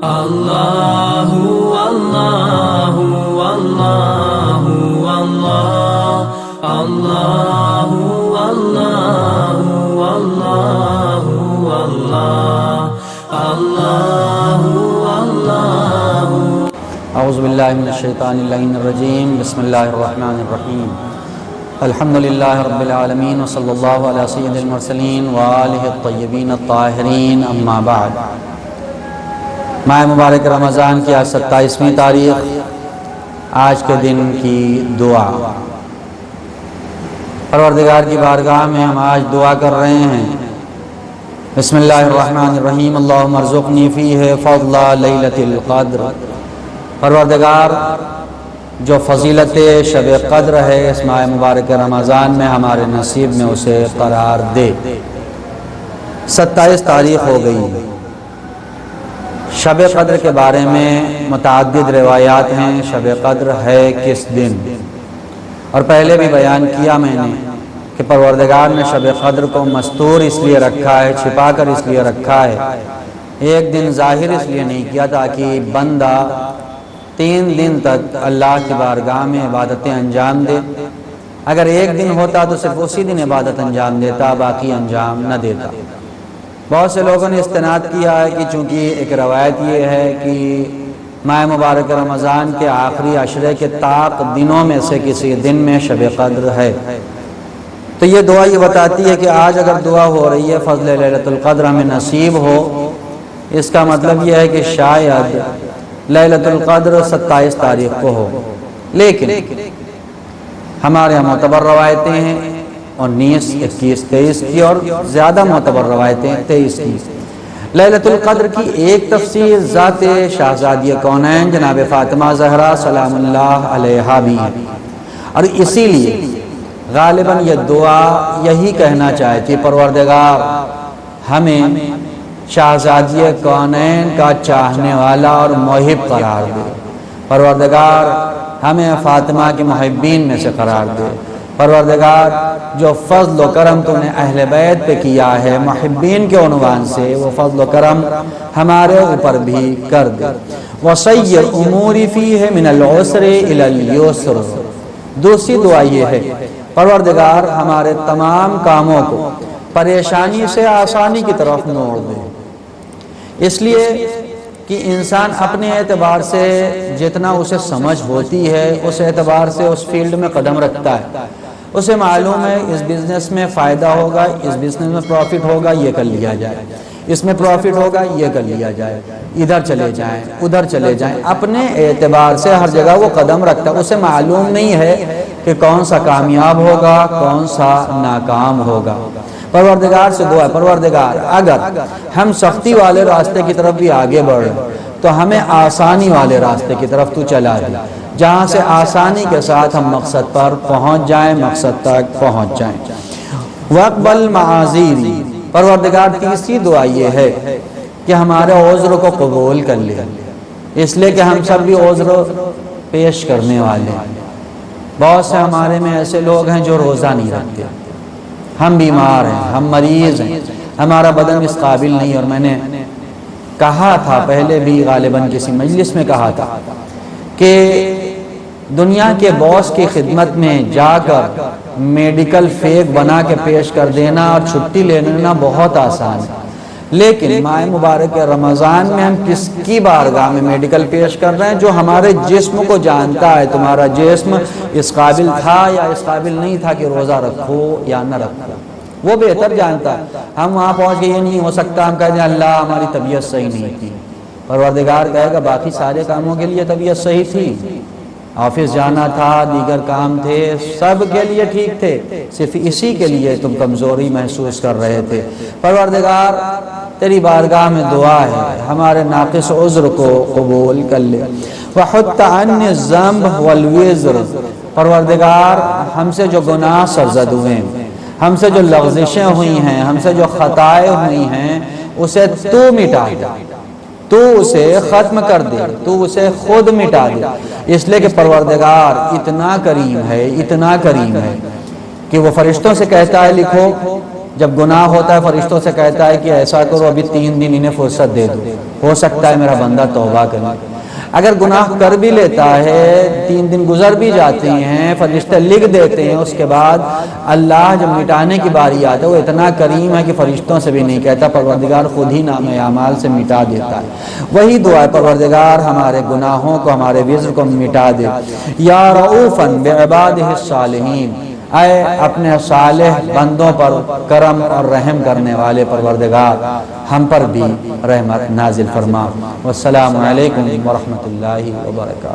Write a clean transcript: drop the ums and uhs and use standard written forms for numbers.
Allahu Allahu Allahu Allah Allahu Allahu Allahu Allah Allahu Allahu اعوذ باللہ من الشیطان اللعین الرجیم بسم اللہ الرحمن الرحیم الحمدللہ رب العالمین وصلی اللہ علی سید المرسلین وآلہ الطیبین الطاہرین اما بعد۔ ماہ مبارک رمضان کی آج 27ویں تاریخ، آج کے دن کی دعا۔ پروردگار کی بارگاہ میں ہم آج دعا کر رہے ہیں، بسم اللہ الرحمن الرحیم، اللہم ارزقنی فیہ فضل لیلۃ القدر۔ پروردگار جو فضیلت شب قدر ہے اس ماہ مبارک رمضان میں ہمارے نصیب میں اسے قرار دے۔ 27 تاریخ ہو گئی۔ شب قدر کے بارے میں متعدد روایات ہیں، شب قدر ہے کس دن، اور پہلے بھی بیان کیا میں نے کہ پروردگار نے شب قدر کو مستور اس لیے رکھا ہے، چھپا کر اس لیے رکھا ہے، ایک دن ظاہر اس لیے نہیں کیا تاکہ بندہ 3 دن تک اللہ کی بارگاہ میں عبادتیں انجام دے۔ اگر ایک دن ہوتا تو صرف اسی دن عبادت انجام دیتا، باقی انجام نہ دیتا۔ بہت سے لوگوں نے استناد کیا ہے کہ چونکہ ایک روایت یہ ہے کہ ماہ مبارک رمضان کے آخری عشرے کے طاق دنوں میں سے کسی دن میں شب قدر ہے، تو یہ دعا یہ بتاتی ہے کہ آج اگر دعا ہو رہی ہے فضل لیلۃ القدر ہمیں نصیب ہو، اس کا مطلب یہ ہے کہ شاید لیلۃ القدر 27 تاریخ کو ہو، لیکن ہمارے یہاں معتبر روایتیں ہیں 19، 21، 23 کی، اور زیادہ معتبر روایتیں 23 کی۔ لیلۃ القدر کی ایک تفسیر ذات شہزادی کونین جناب فاطمہ زہرا سلام اللہ علیہا بھی ہے، اور اسی لیے غالباً یہ دعا یہی کہنا چاہتی، پروردگار ہمیں شہزادی کونین کا چاہنے والا اور محب قرار دے، پروردگار ہمیں فاطمہ کے محبین میں سے قرار دے، پروردگار جو فضل و کرم تو نے اہل بیت پہ کیا ہے محبین کے عنوان سے، وہ فضل و کرم ہمارے اوپر بھی کر دے۔ وَصَيِّرْ أُمُورِ فِيهِ مِنَ الْعُسْرِ إِلَى الْيُسْرِ۔ دوسری دعا یہ ہے، پروردگار ہمارے تمام کاموں کو پریشانی سے آسانی کی طرف موڑ دے، اس لیے کہ انسان اپنے اعتبار سے جتنا اسے سمجھ ہوتی ہے اس اعتبار سے اس فیلڈ میں قدم رکھتا ہے، اسے معلوم ہے اس بزنس میں فائدہ ہوگا، اس بزنس میں پروفٹ ہوگا، یہ کر لیا جائے، اس میں پروفٹ ہوگا، یہ کر لیا جائے، ادھر چلے جائیں ادھر چلے جائیں، اپنے اعتبار سے ہر جگہ وہ قدم رکھتا ہے، اسے معلوم نہیں ہے کہ کون سا کامیاب ہوگا کون سا ناکام ہوگا۔ پروردگار سے دعا ہے، پروردگار اگر ہم سختی والے راستے کی طرف بھی آگے بڑھ تو ہمیں آسانی والے راستے کی طرف تو چلا دے، جہاں سے آسانی کے ساتھ ہم مقصد پر پہنچ جائیں، مقصد تک پہنچ جائیں۔ وَاقْبَلْ مَعَاذِيرِ۔ پروردگار تیسری دعا یہ ہے کہ ہمارے عذر کو قبول کر لے، اس لیے کہ ہم سب بھی عذر پیش کرنے والے ہیں۔ بہت سے ہمارے میں ایسے لوگ ہیں جو روزہ نہیں رکھتے، ہم بیمار ہیں، ہم مریض ہیں، ہمارا بدن اس قابل نہیں، اور میں نے کہا تھا پہلے بھی غالباً کسی مجلس میں کہا تھا کہ دنیا کے باس کی خدمت میں جا کر میڈیکل فیک بنا کے پیش کر دینا اور چھٹی لے لینا بہت آسان ہے، لیکن ماہ مبارک رمضان میں ہم کس کی بارگاہ میں میڈیکل پیش کر رہے ہیں؟ جو ہمارے جسم کو جانتا ہے، تمہارا جسم اس قابل تھا یا اس قابل نہیں تھا کہ روزہ رکھو یا نہ رکھو، وہ بہتر جانتا ہے۔ ہم وہاں پہنچ کے یہ نہیں ہو سکتا ہم کہتے ہیں اللہ ہماری طبیعت صحیح نہیں تھی، پروردگار کہے گا باقی سارے کاموں کے لیے طبیعت صحیح تھی، آفس جانا تھا، دیگر کام تھے، سب کے لیے ٹھیک تھے، صرف اسی کے لیے تم کمزوری محسوس کر رہے تھے۔ پروردگار تیری بارگاہ میں دعا ہے ہمارے ناقص عذر کو قبول کر لے۔ وَحُطَّ عَنِّ الذَّنْبَ وَالْوِزْرَ۔ پروردگار ہم سے جو گناہ سرزد ہوئے ہیں، ہم سے جو لغزشیں ہوئی ہیں، ہم سے جو خطائیں ہوئی ہیں، اسے تو مٹا دے، تو اسے ختم کر دے، تو اسے خود مٹا دے، اس لیے کہ پروردگار اتنا کریم ہے، اتنا کریم ہے کہ وہ فرشتوں سے کہتا ہے لکھو، جب گناہ ہوتا ہے فرشتوں سے کہتا ہے کہ ایسا کرو ابھی 3 دن انہیں فرصت دے دو، ہو سکتا ہے میرا بندہ توبہ کرے۔ اگر گناہ کر بھی لیتا ہے، 3 دن گزر بھی جاتے ہیں، فرشتے لکھ دیتے ہیں، اس کے بعد اللہ جب مٹانے کی باری آتا ہے وہ اتنا کریم ہے کہ فرشتوں سے بھی نہیں کہتا، پروردگار خود ہی نام اعمال سے مٹا دیتا ہے۔ وہی دعا ہے، پروردگار ہمارے گناہوں کو، ہمارے وزر کو مٹا دے۔ یا رؤوفا بعبادہ الصالحین، اے اپنے صالح بندوں پر کرم اور رحم کرنے والے پروردگار ہم پر بھی رحمت نازل فرما۔ والسلام علیکم ورحمۃ اللہ وبرکاتہ۔